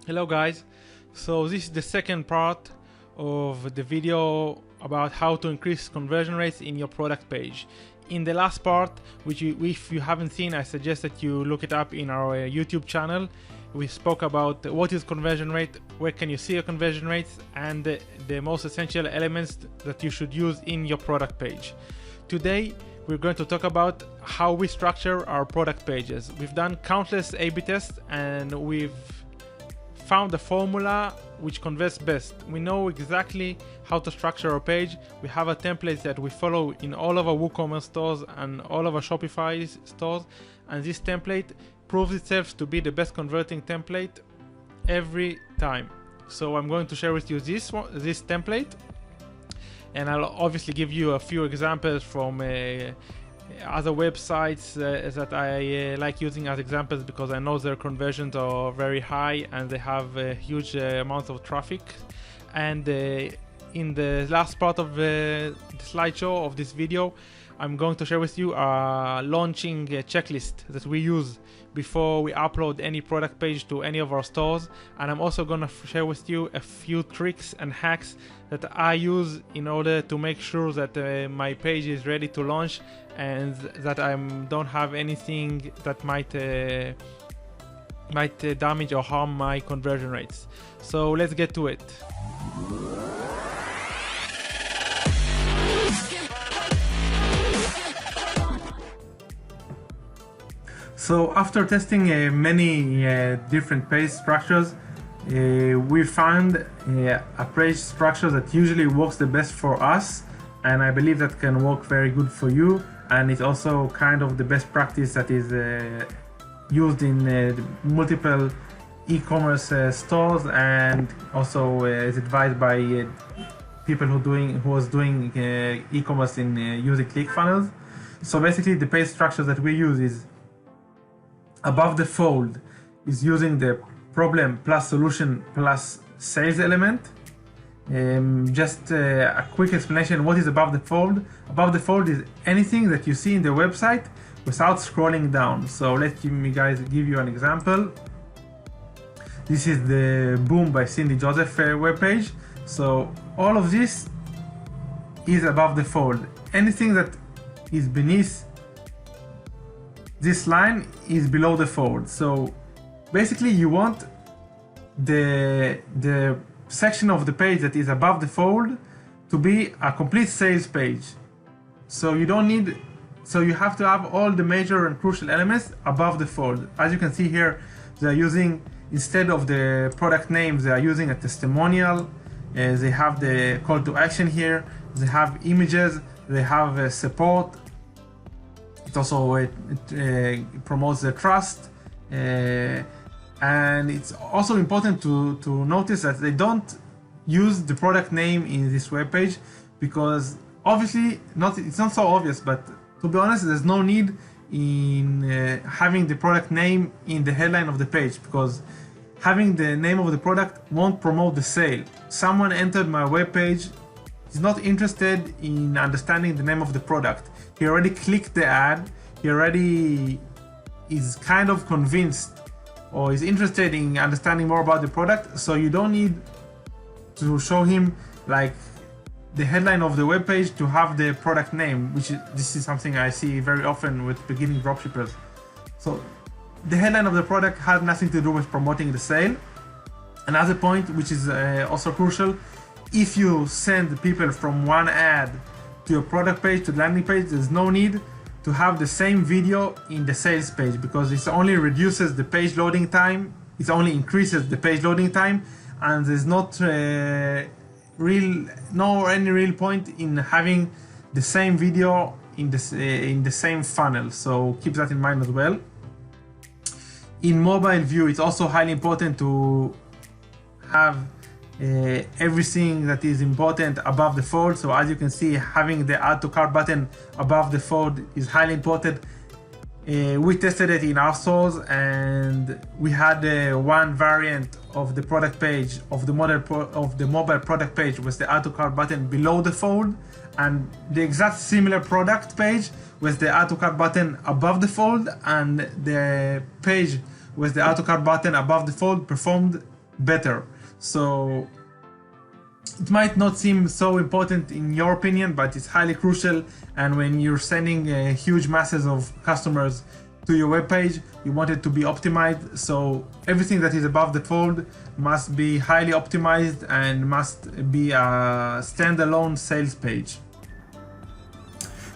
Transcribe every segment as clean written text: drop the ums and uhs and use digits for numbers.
Hello guys, so this is the second part of the video about how to increase conversion rates in your product page. In the last part, which if you haven't seen, I suggest that you look it up in our YouTube channel. We spoke about what is conversion rate, where can you see your conversion rates, and the most essential elements that you should use in your product page. Today we're going to talk about how we structure our product pages. We've done countless A/B tests and we've found a formula which converts best. We know exactly how to structure our page. We have a template that we follow in all of our Woocommerce stores and all of our Shopify stores, and this template proves itself to be the best converting template every time. So I'm going to share with you this template, and I'll obviously give you a few examples from other websites that I like using as examples because I know their conversions are very high and they have huge amounts of traffic. And in the last part of the slideshow of this video, I'm going to share with you a launching checklist that we use before we upload any product page to any of our stores. And I'm also going to share with you a few tricks and hacks that I use in order to make sure that my page is ready to launch and that I don't have anything that might damage or harm my conversion rates. So let's get to it. So after testing many different page structures, we found a page structure that usually works the best for us, and I believe that can work very good for you, and it's also kind of the best practice that is used in multiple e-commerce stores, and also is advised by people who was doing e-commerce in using ClickFunnels. So basically the page structure that we use is above the fold is using the problem plus solution plus sales element. Just a quick explanation, what is above the fold? Above the fold is anything that you see in the website without scrolling down. So let me guys give you an example. This is the Boom by Cindy Joseph webpage. So all of this is above the fold. Anything that is beneath this line is below the fold. So basically you want the section of the page that is above the fold to be a complete sales page. So you have to have all the major and crucial elements above the fold. As you can see here, they are using, instead of the product names, they are using a testimonial. They have the call to action here. They have images. They have support. It also promotes the trust, and it's also important to notice that they don't use the product name in this web page, because obviously it's not so obvious, but to be honest, there's no need in having the product name in the headline of the page, because having the name of the product won't promote the sale. Someone entered my web page, is not interested in understanding the name of the product. He already clicked the ad, he already is kind of convinced or is interested in understanding more about the product, so you don't need to show him like the headline of the web page to have the product name, this is something I see very often with beginning dropshippers. So the headline of the product has nothing to do with promoting the sale. Another point which is also crucial, if you send people from one ad to your product page, to the landing page, there's no need to have the same video in the sales page, because it only reduces the page loading time, it only increases the page loading time, and there's not any real point in having the same video in the same funnel. So keep that in mind as well. In mobile view, it's also highly important to have everything that is important above the fold. So as you can see, having the add to cart button above the fold is highly important. We tested it in our stores, and we had one variant of the product page of the mobile product page with the add to cart button below the fold, and the exact similar product page with the add to cart button above the fold, and the page with the add to cart button above the fold performed better. So it might not seem so important in your opinion, but it's highly crucial. And when you're sending huge masses of customers to your webpage, you want it to be optimized. So everything that is above the fold must be highly optimized and must be a standalone sales page.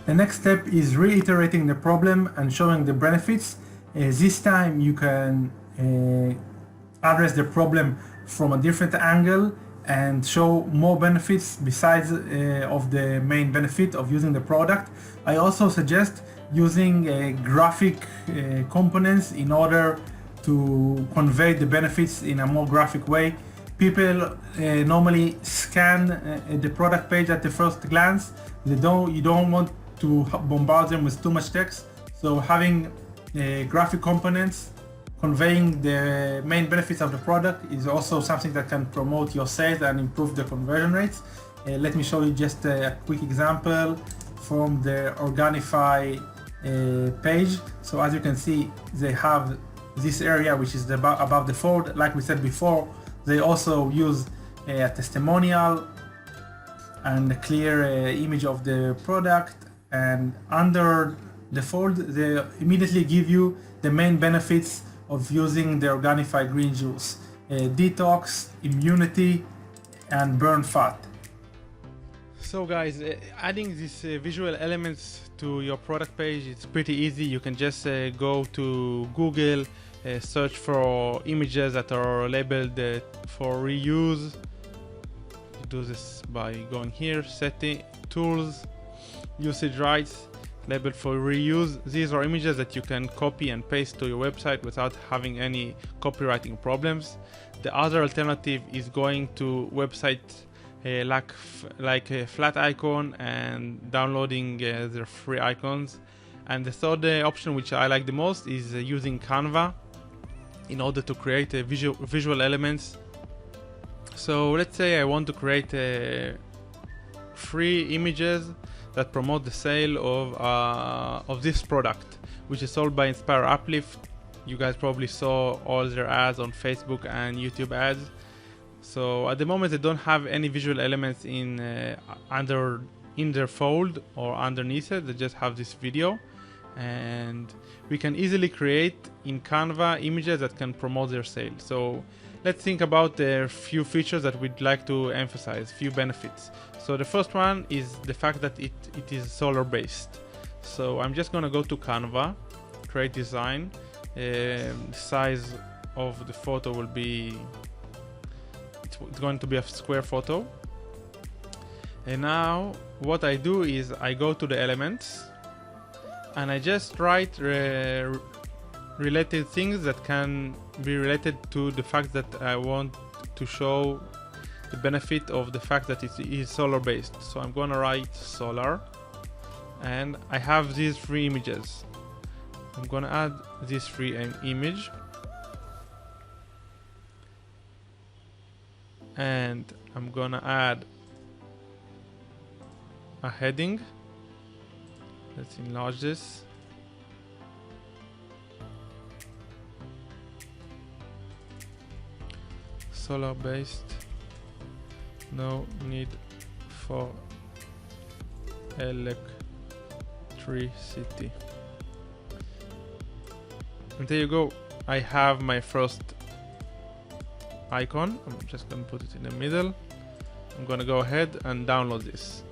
The next step is reiterating the problem and showing the benefits. This time you can address the problem from a different angle and show more benefits besides of the main benefit of using the product. I also suggest using graphic components in order to convey the benefits in a more graphic way. People normally scan the product page at the first glance. You don't want to bombard them with too much text. So having graphic components conveying the main benefits of the product is also something that can promote your sales and improve the conversion rates. Let me show you just a quick example from the Organify page. So as you can see, they have this area which is above the fold. Like we said before, they also use a testimonial and a clear image of the product, and under the fold they immediately give you the main benefits of using the Organifi green juice: detox, immunity, and burn fat. So guys, adding these visual elements to your product page, it's pretty easy. You can just go to Google, search for images that are labeled for reuse. You do this by going here, setting, tools, usage rights, labeled for reuse. These are images that you can copy and paste to your website without having any copywriting problems. The other alternative is going to website like a flat icon and downloading their free icons. And the third option, which I like the most, is using Canva in order to create visual elements. So let's say I want to create free images that promote the sale of this product, which is sold by Inspire Uplift. You guys probably saw all their ads on Facebook and YouTube ads. So at the moment, they don't have any visual elements in their fold or underneath it. They just have this video, and we can easily create in Canva images that can promote their sale. So let's think about a few features that we'd like to emphasize, few benefits. So the first one is the fact that it is solar based. So I'm just going to go to Canva, create design. The size of the photo will be, it's going to be a square photo. And now what I do is I go to the elements and I just write related things that can be related to the fact that I want to show the benefit of the fact that it is solar based. So I'm gonna write solar, and I have these three images. I'm gonna add this free image, and I'm gonna add a heading. Let's enlarge this. Solar based, no need for electricity. And there you go. I have my first icon. I'm just gonna put it in the middle. I'm gonna go ahead and download this.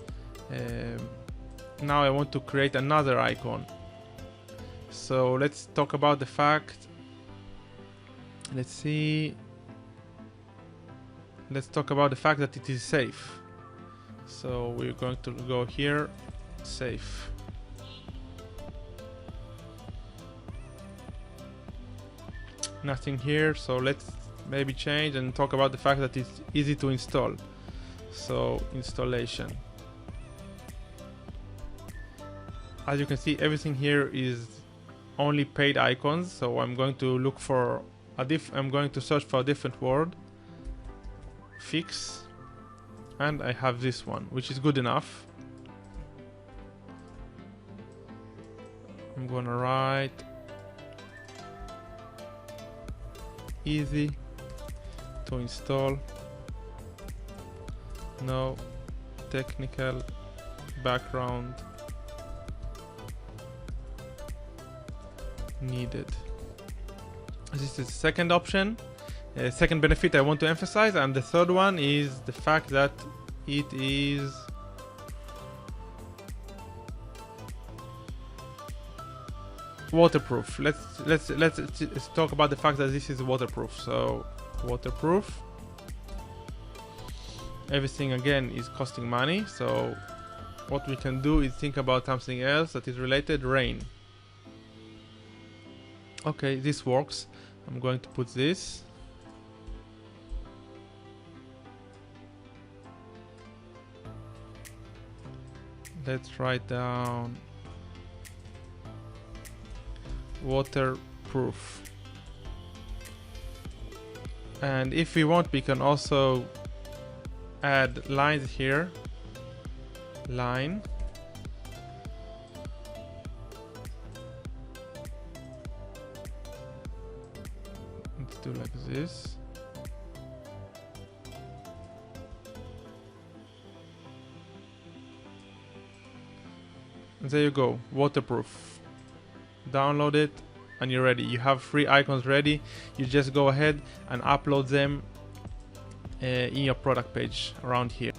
Now I want to create another icon. So let's talk about the fact. Let's talk about the fact that it is safe. So we're going to go here, safe. Nothing here, so let's maybe change and talk about the fact that it's easy to install. So installation. As you can see, everything here is only paid icons. So I'm going to look for I'm going to search for a different word. Fix, and I have this one, which is good enough. I'm gonna write easy to install. No technical background needed. This is the second option, second benefit I want to emphasize, and the third one is the fact that it is waterproof. Let's talk about the fact that this is waterproof. So waterproof. Everything again is costing money, so what we can do is think about something else that is related. Rain. Okay, this works. I'm going to put this. Let's write down waterproof. And if we want, we can also add lines here. Line. Let's do like this. And there you go, waterproof. Download it and you're ready. You have free icons ready. You just go ahead and upload them in your product page around here.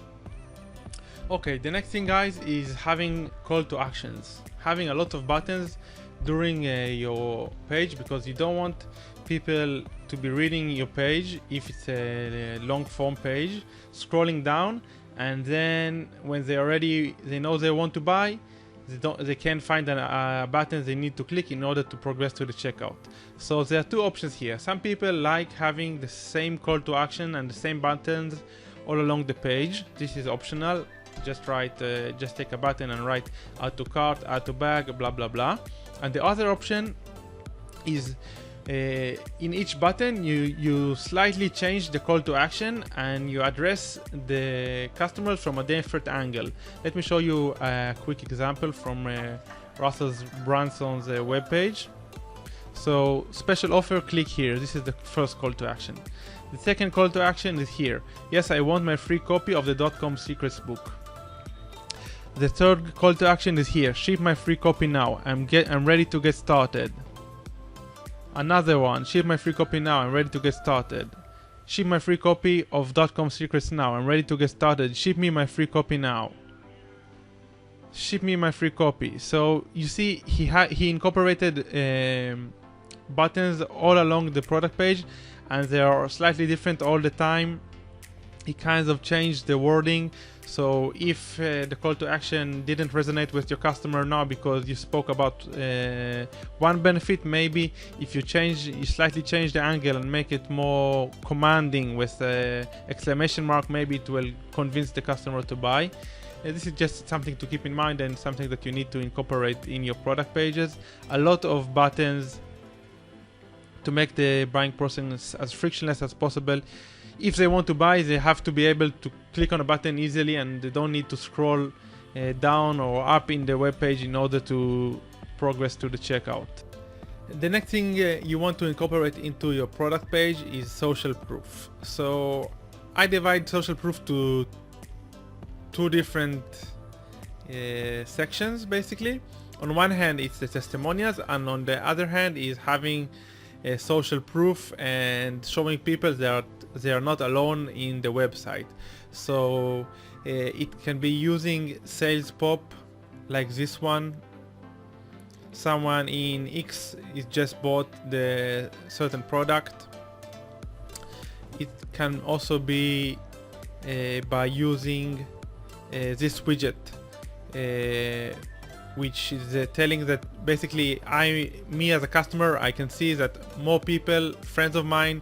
Okay, the next thing, guys, is having call to actions. Having a lot of buttons during your page, because you don't want people to be reading your page if it's a long form page, scrolling down, and then when they know they want to buy, they can't find a button they need to click in order to progress to the checkout. So there are two options here. Some people like having the same call to action and the same buttons all along the page. This is optional. Just take a button and write add to cart, add to bag, blah blah blah. And the other option is in each button you slightly change the call to action and you address the customers from a different angle. Let me show you a quick example from Russell Branson's webpage. So special offer, click here. This is the first call to action. The second call to action is here. Yes, I want my free copy of the .com secrets book. The third call to action is here. Ship my free copy now. I'm ready to get started. Another one. Ship my free copy now. I'm ready to get started. Ship my free copy of .com secrets now. I'm ready to get started. Ship me my free copy now. Ship me my free copy. So you see, he incorporated buttons all along the product page, and they are slightly different all the time. He kind of changed the wording. So if the call to action didn't resonate with your customer now because you spoke about one benefit, maybe if you slightly change the angle and make it more commanding with exclamation mark, maybe it will convince the customer to buy. This is just something to keep in mind and something that you need to incorporate in your product pages. A lot of buttons to make the buying process as frictionless as possible. If they want to buy, they have to be able to click on a button easily, and they don't need to scroll down or up in the web page in order to progress to the checkout. The next thing you want to incorporate into your product page is social proof. So I divide social proof to two different sections basically. On one hand it's the testimonials, and on the other hand is having social proof and showing people that they are not alone in the website. So it can be using sales pop like this one. Someone in X is just bought the certain product. It can also be by using this widget, which is telling that basically me as a customer, I can see that more people, friends of mine,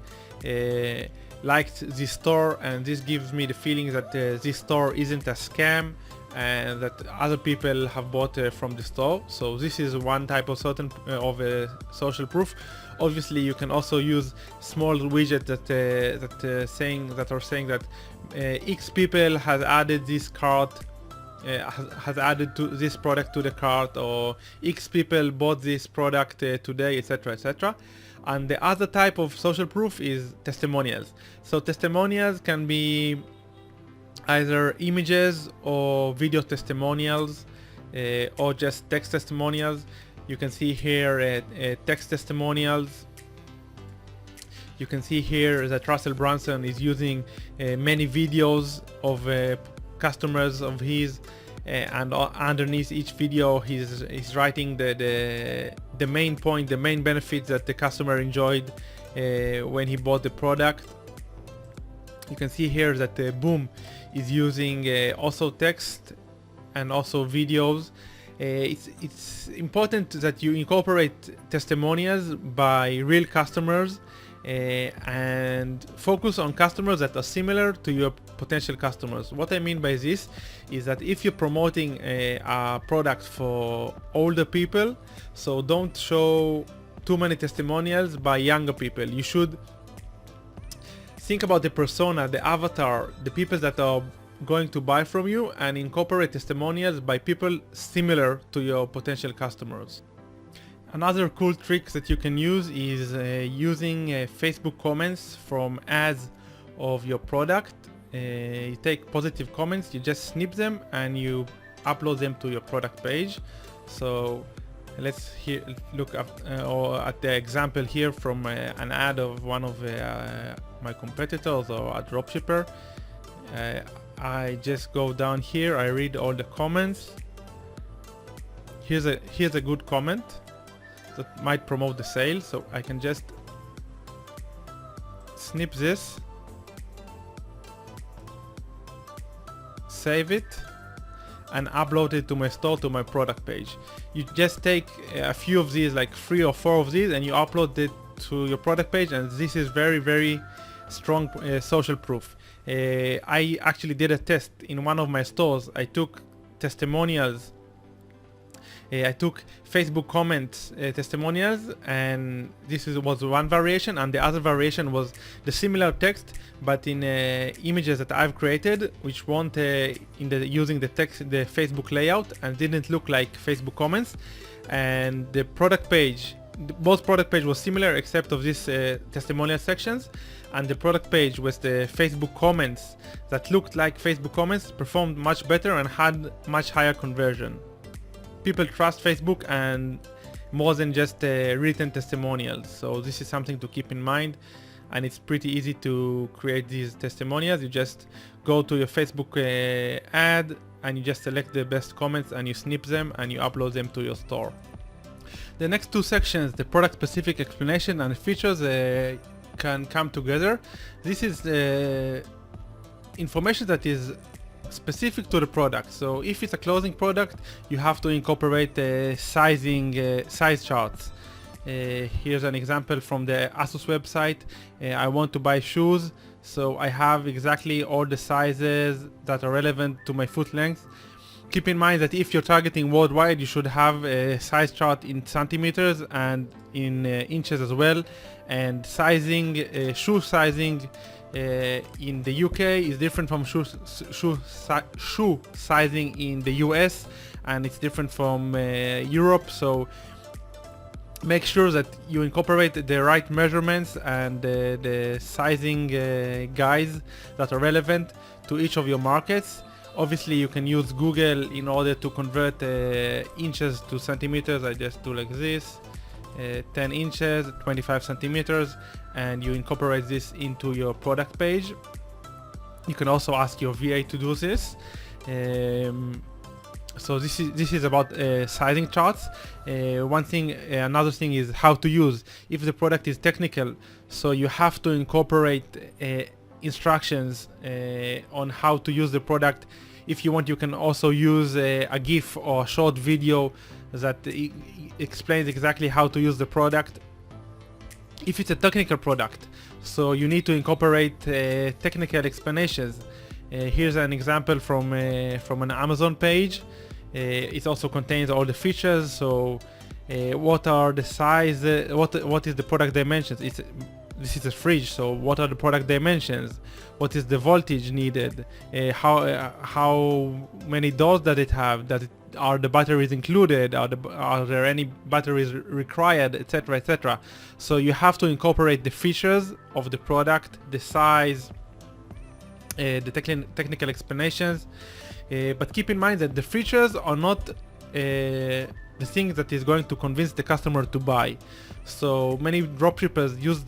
liked this store, and this gives me the feeling that this store isn't a scam and that other people have bought from the store. So this is one type of social proof. Obviously you can also use small widgets that are saying that X people has added this cart, has added to this product to the cart, or X people bought this product today, etc., etc. And the other type of social proof is testimonials. So testimonials can be either images or video testimonials, or just text testimonials. You can see here text testimonials. You can see here that Russell Brunson is using many videos of customers of his, and underneath each video he's writing the main point, the main benefits that the customer enjoyed when he bought the product. You can see here that Boom is using also text and also videos. It's important that you incorporate testimonials by real customers, and focus on customers that are similar to your potential customers. What I mean by this is that if you're promoting a product for older people, so don't show too many testimonials by younger people. You should think about the persona, the avatar, the people that are going to buy from you, and incorporate testimonials by people similar to your potential customers. Another cool trick that you can use is using Facebook comments from ads of your product. You take positive comments, you just snip them and you upload them to your product page. So let's look at the example here from an ad of one of my competitors or a dropshipper. I just go down here, I read all the comments. Here's a good comment that might promote the sale, so I can just snip this, save it, and upload it to my store, to my product page. You just take a few of these, like 3 or 4 of these, and you upload it to your product page, and this is very, very strong social proof. I actually did a test in one of my stores. I took testimonials, I took Facebook comments testimonials, and this was one variation, and the other variation was the similar text but in images that I've created, which weren't using the text, the Facebook layout, and didn't look like Facebook comments. And the product page, both product page was similar except of these testimonial sections, and the product page with the Facebook comments that looked like Facebook comments performed much better and had much higher conversion. People trust Facebook and more than just written testimonials, so this is something to keep in mind. And it's pretty easy to create these testimonials. You just go to your Facebook ad and you just select the best comments and you snip them and you upload them to your store. The next two sections, the product specific explanation and features, can come together. This is information that is specific to the product. So if it's a clothing product, you have to incorporate size charts. Here's an example from the ASOS website. I want to buy shoes, so I have exactly all the sizes that are relevant to my foot length. Keep in mind that if you're targeting worldwide, you should have a size chart in centimeters and in inches as well. And sizing, shoe sizing in the UK is different from shoe sizing in the US, and it's different from Europe. So make sure that you incorporate the right measurements and the sizing guides that are relevant to each of your markets. Obviously you can use Google in order to convert inches to centimeters. I just do like this, 10 inches, 25 centimeters, and you incorporate this into your product page. You can also ask your VA to do this. So this is about sizing charts. Another thing is how to use. If the product is technical, so you have to incorporate instructions on how to use the product. If you want, you can also use a GIF or a short video that explains exactly how to use the product. If it's a technical product, so you need to incorporate technical explanations. Here's an example from an Amazon page. It also contains all the features. So what are the size, what is the product dimensions? This is a fridge, so what are the product dimensions? What is the voltage needed? How many doors does it have? are the batteries included, are there any batteries required, etc., etc. So you have to incorporate the features of the product, the size, the technical explanations, but keep in mind that the features are not the thing that is going to convince the customer to buy. So many dropshippers use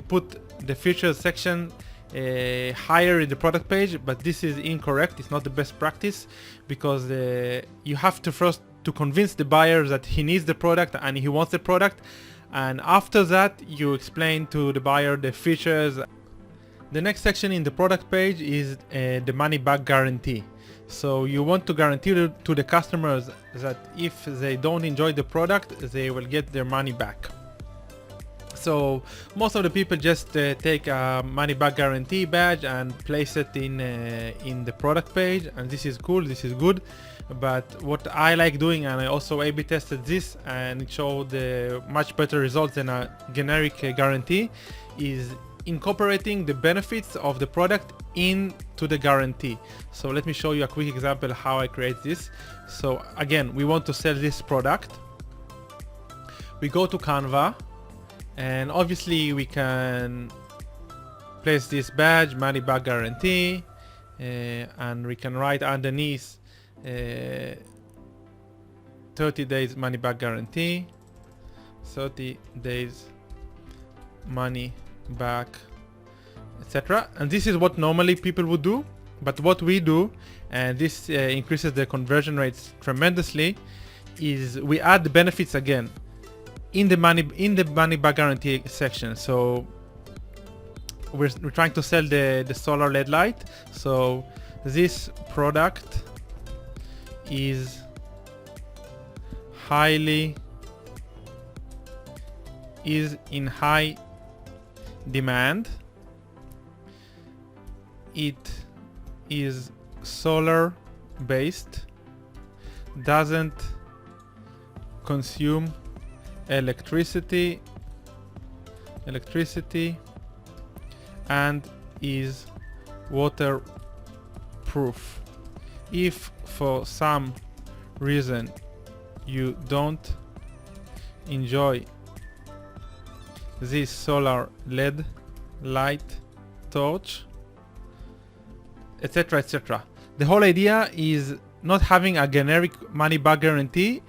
put the features section higher in the product page, but this is incorrect. It's not the best practice, because you have to first to convince the buyer that he needs the product and he wants the product, and after that you explain to the buyer the features. The next section in the product page is the money back guarantee. So you want to guarantee to the customers that if they don't enjoy the product, they will get their money back. So most of the people just take a money back guarantee badge and place it in the product page, and this is cool, this is good. But what I like doing, and I also A/B tested this and it showed much better results than a generic guarantee, is incorporating the benefits of the product into the guarantee. So let me show you a quick example how I create this. So again, we want to sell this product. We go to Canva, and obviously we can place this badge, money back guarantee, and we can write underneath 30 days money back guarantee, 30 days money back, etc. And this is what normally people would do, but what we do, and this increases the conversion rates tremendously, is we add the benefits again in the money back guarantee section. So we're trying to sell the solar LED light. So this product is in high demand. It is solar based, doesn't consume electricity, and is waterproof. If for some reason you don't enjoy this solar LED light torch, etc., etc. The whole idea is not having a generic money back guarantee.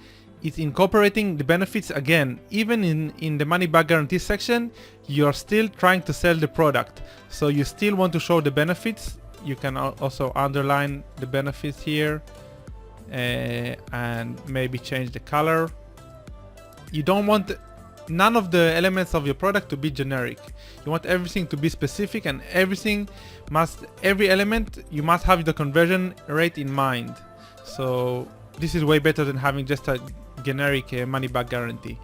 It's incorporating the benefits again. Even in the money back guarantee section, you're still trying to sell the product, so you still want to show the benefits. You can also underline the benefits here and maybe change the color. You don't want none of the elements of your product to be generic. You want everything to be specific, and every element you must have the conversion rate in mind. So this is way better than having just a generic money back guarantee.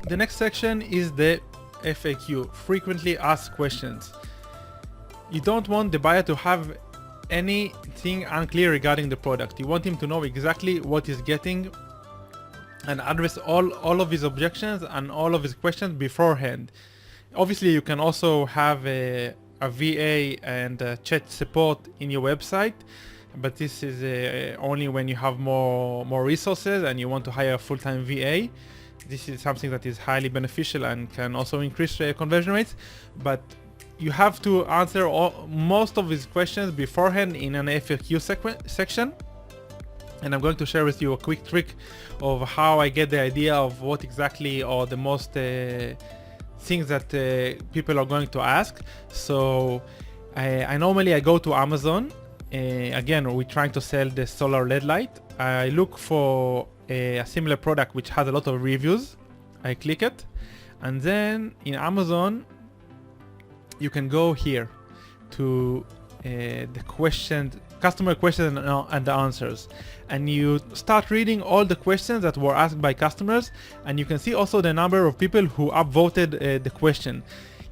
The next section is the FAQ, frequently asked questions. You don't want the buyer to have anything unclear regarding the product. You want him to know exactly what he's getting and address all of his objections and all of his questions beforehand. Obviously, you can also have a VA and chat support in your website, but this is only when you have more resources and you want to hire a full-time VA. This is something that is highly beneficial and can also increase conversion rates, but you have to answer most of his questions beforehand in an FAQ section. And I'm going to share with you a quick trick of how I get the idea of what exactly are the most things that people are going to ask. So I normally go to Amazon. Again, we're trying to sell the solar LED light. I look for a similar product which has a lot of reviews. I click it, and then in Amazon you can go here to the customer questions and the answers, and you start reading all the questions that were asked by customers, and you can see also the number of people who upvoted the question.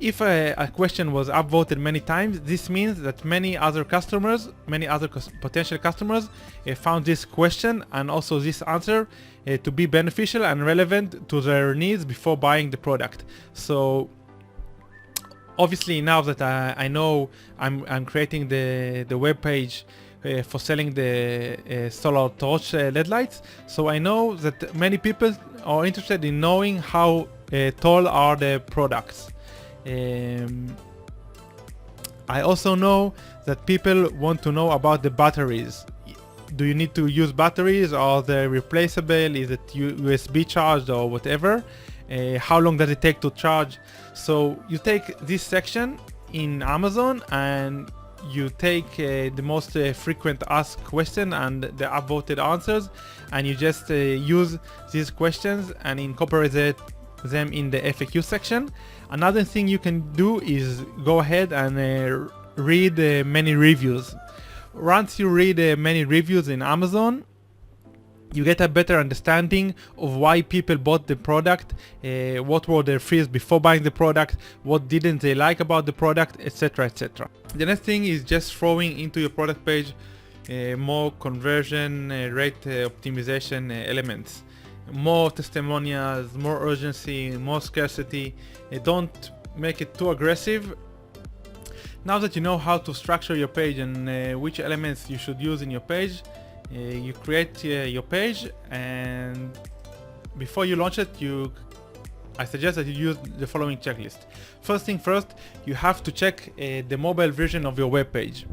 If a question was upvoted many times, this means that many other potential customers found this question and also this answer to be beneficial and relevant to their needs before buying the product. So obviously, now that I know I'm creating the web page for selling the solar torch LED lights. So I know that many people are interested in knowing how tall are the products. I also know that people want to know about the batteries. Do you need to use batteries? Are they replaceable? Is it USB charged or whatever? How long does it take to charge? So you take this section in Amazon and you take the most frequent asked question and the upvoted answers, and you just use these questions and incorporate them in the FAQ section. Another thing you can do is go ahead and read many reviews. Once you read many reviews in Amazon, you get a better understanding of why people bought the product, what were their fears before buying the product, what didn't they like about the product, etc, etc. The next thing is just throwing into your product page more conversion rate optimization elements. More testimonials, more urgency, more scarcity. Don't make it too aggressive. Now that you know how to structure your page and which elements you should use in your page, you create your page, and before you launch it, I suggest that you use the following checklist. First thing first, you have to check the mobile version of your web page.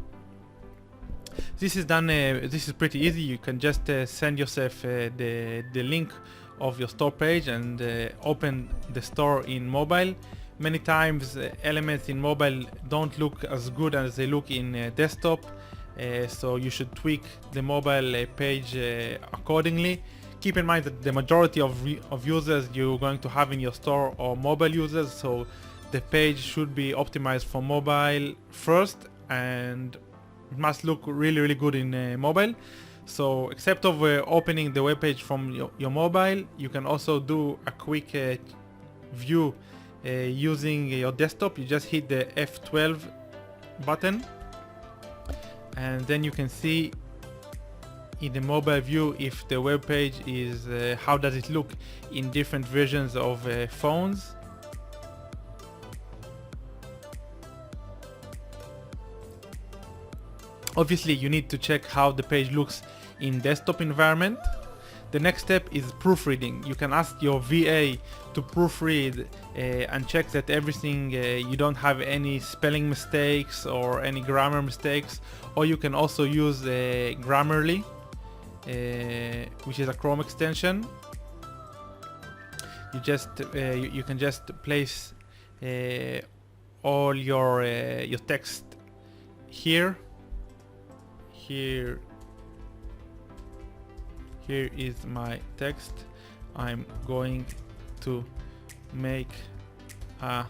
This is done. This is pretty easy. You can just send yourself the link of your store page and open the store in mobile. Many times elements in mobile don't look as good as they look in desktop. So you should tweak the mobile page accordingly. Keep in mind that the majority of users you're going to have in your store are mobile users, so the page should be optimized for mobile first, and it must look really, really good in mobile. So except of opening the web page from your mobile, you can also do a quick view using your desktop. You just hit the F12 button, and then you can see in the mobile view if the web page is how does it look in different versions of phones. Obviously you need to check how the page looks in desktop environment. The next step is proofreading. You can ask your VA to proofread and check that everything, you don't have any spelling mistakes or any grammar mistakes, or you can also use Grammarly, which is a Chrome extension. You can just place all your text here. Here is my text. I'm going to make a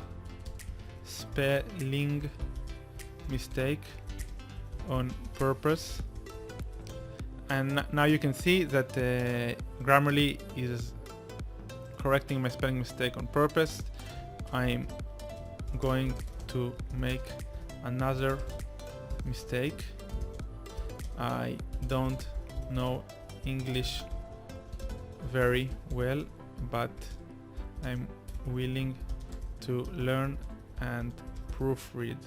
spelling mistake on purpose, and now you can see that Grammarly is correcting my spelling mistake on purpose. I'm going to make another mistake. I don't know English very well, but I'm willing to learn and proofread.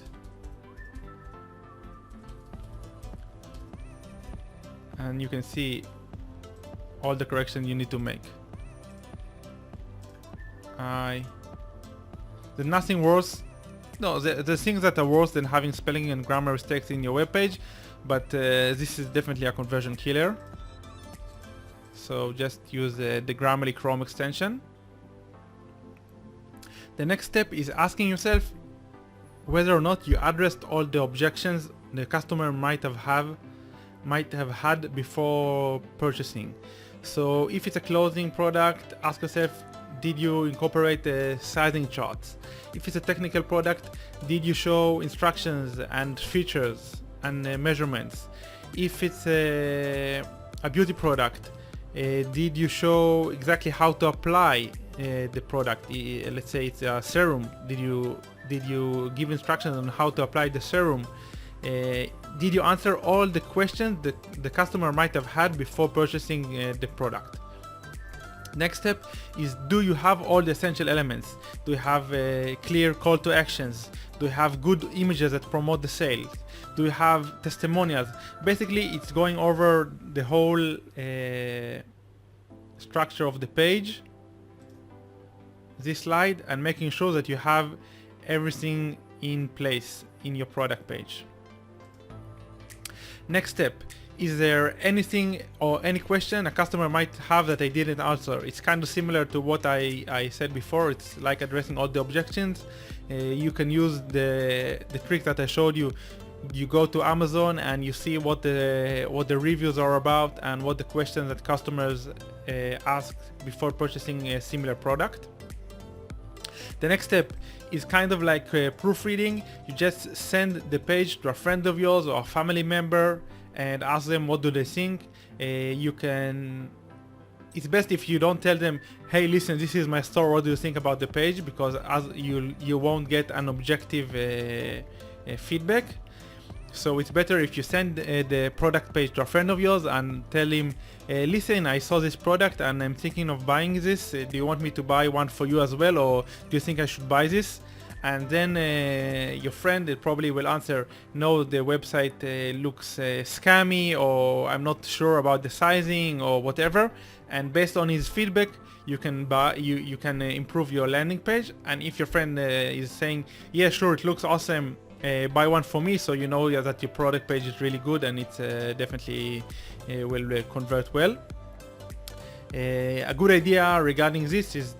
And you can see all the corrections you need to make. There's nothing worse. No, there's things that are worse than having spelling and grammar mistakes in your web page, but this is definitely a conversion killer. So just use the Grammarly Chrome extension. The next step is asking yourself whether or not you addressed all the objections the customer might have had before purchasing. So if it's a clothing product, ask yourself, did you incorporate the sizing charts? If it's a technical product, did you show instructions and features and measurements? If it's a beauty product, did you show exactly how to apply the product? Let's say it's a serum. Did you give instructions on how to apply the serum? Did you answer all the questions that the customer might have had before purchasing the product? Next step is, do you have all the essential elements? Do you have clear call to actions? Do you have good images that promote the sales? Do you have testimonials? Basically, it's going over the whole structure of the page, this slide, and making sure that you have everything in place in your product page. Next step, is there anything or any question a customer might have that I didn't answer? It's kind of similar to what I said before. It's like addressing all the objections. You can use the trick that I showed you. You go to Amazon and you see what the reviews are about and what the questions that customers ask before purchasing a similar product. The next step is kind of like proofreading. You just send the page to a friend of yours or a family member and ask them what do they think. It's best if you don't tell them, hey, listen, this is my store, what do you think about the page? Because as you won't get an objective feedback. So it's better if you send the product page to a friend of yours and tell him, listen, I saw this product and I'm thinking of buying this. Do you want me to buy one for you as well, or do you think I should buy this? And then your friend probably will answer, no, the website looks scammy, or I'm not sure about the sizing or whatever. And based on his feedback, you can improve your landing page. And if your friend is saying, yeah, sure, it looks awesome, buy one for me, so you know that your product page is really good and it's definitely will convert well. A good idea regarding this is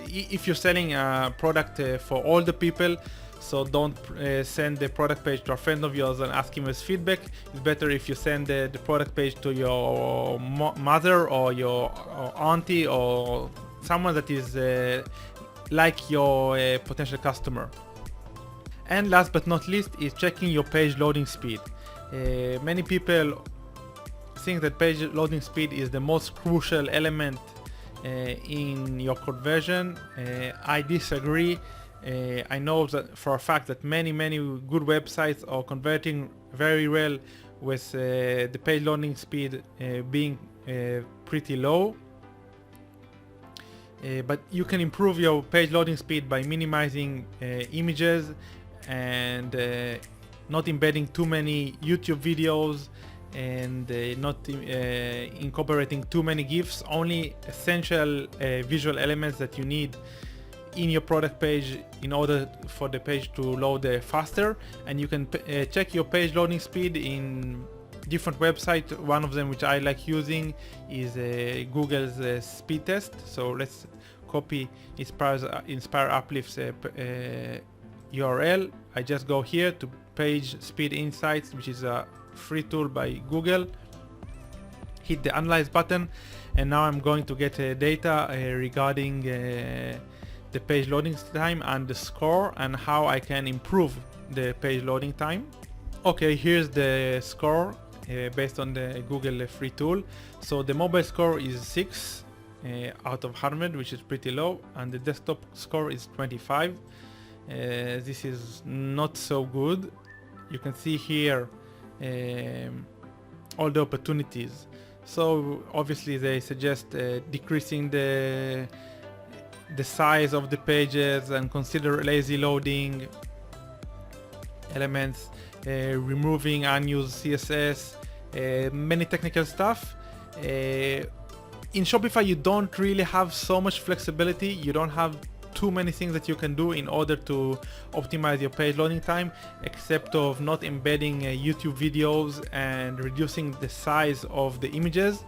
if you're selling a product for all the people, so don't send the product page to a friend of yours and ask him his feedback. It's better if you send the product page to your mother or your auntie or someone that is like your potential customer. And last but not least is checking your page loading speed. Many people think that page loading speed is the most crucial element in your conversion. I disagree. I know that for a fact that many good websites are converting very well with the page loading speed being pretty low. But you can improve your page loading speed by minimizing images and not embedding too many YouTube videos, and not incorporating too many GIFs, only essential visual elements that you need in your product page in order for the page to load faster. And you can check your page loading speed in different websites. One of them which I like using is Google's speed test. So let's copy Inspire Uplift's URL. I just go here to Page Speed Insights, which is a free tool by Google, hit the analyze button, and now I'm going to get data regarding the page loading time and the score and how I can improve the page loading time. Okay, here's the score based on the Google free tool. So the mobile score is 6 out of 100, which is pretty low, and the desktop score is 25. This is not so good. You can see here all the opportunities. So obviously they suggest decreasing the size of the pages and consider lazy loading elements, removing unused CSS, many technical stuff. In Shopify you don't really have so much flexibility. You don't have too many things that you can do in order to optimize your page loading time, except of not embedding YouTube videos and reducing the size of the images.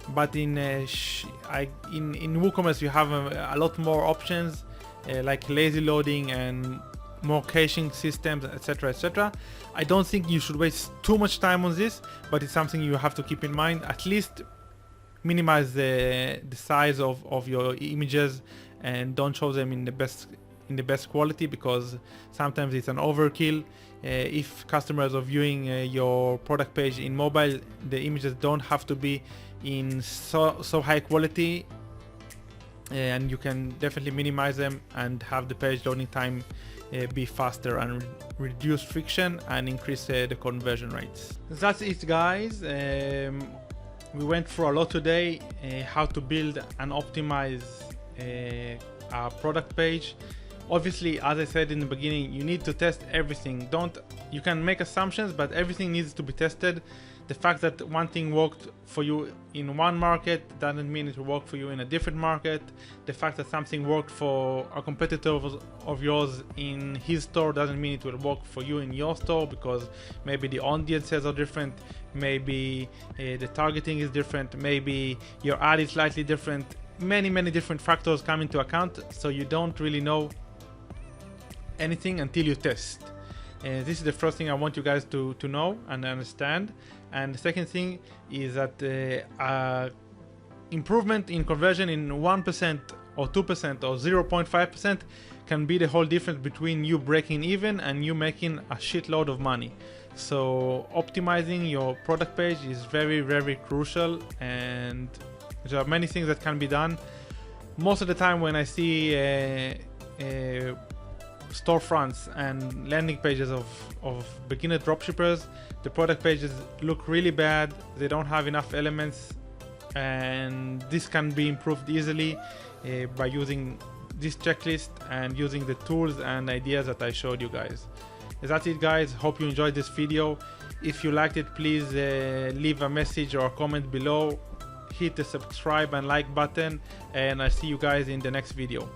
But in Woocommerce you have a lot more options, like lazy loading and more caching systems, etc. I don't think you should waste too much time on this, but it's something you have to keep in mind. At least minimize the size of your images and don't show them in the best quality, because sometimes it's an overkill. If customers are viewing your product page in mobile, the images don't have to be in so high quality, and you can definitely minimize them and have the page loading time be faster and reduce friction and increase the conversion rates. That's it, guys. We went through a lot today, how to build and optimize our product page. Obviously, as I said in the beginning, you need to test everything. You can make assumptions, but everything needs to be tested. The fact that one thing worked for you in one market doesn't mean it will work for you in a different market. The fact that something worked for a competitor of yours in his store doesn't mean it will work for you in your store, because maybe the audiences are different, maybe the targeting is different, maybe your ad is slightly different. Many different factors come into account, so you don't really know anything until you test. This is the first thing I want you guys to know and understand. And the second thing is that improvement in conversion in 1% or 2% or 0.5% can be the whole difference between you breaking even and you making a shitload of money. So optimizing your product page is very crucial, and there are many things that can be done. Most of the time when I see storefronts and landing pages of beginner dropshippers, the product pages look really bad. They don't have enough elements, and this can be improved easily by using this checklist and using the tools and ideas that I showed you guys. That's it, guys. Hope you enjoyed this video. If you liked it, please leave a message or a comment below. Hit the subscribe and like button, and I'll see you guys in the next video.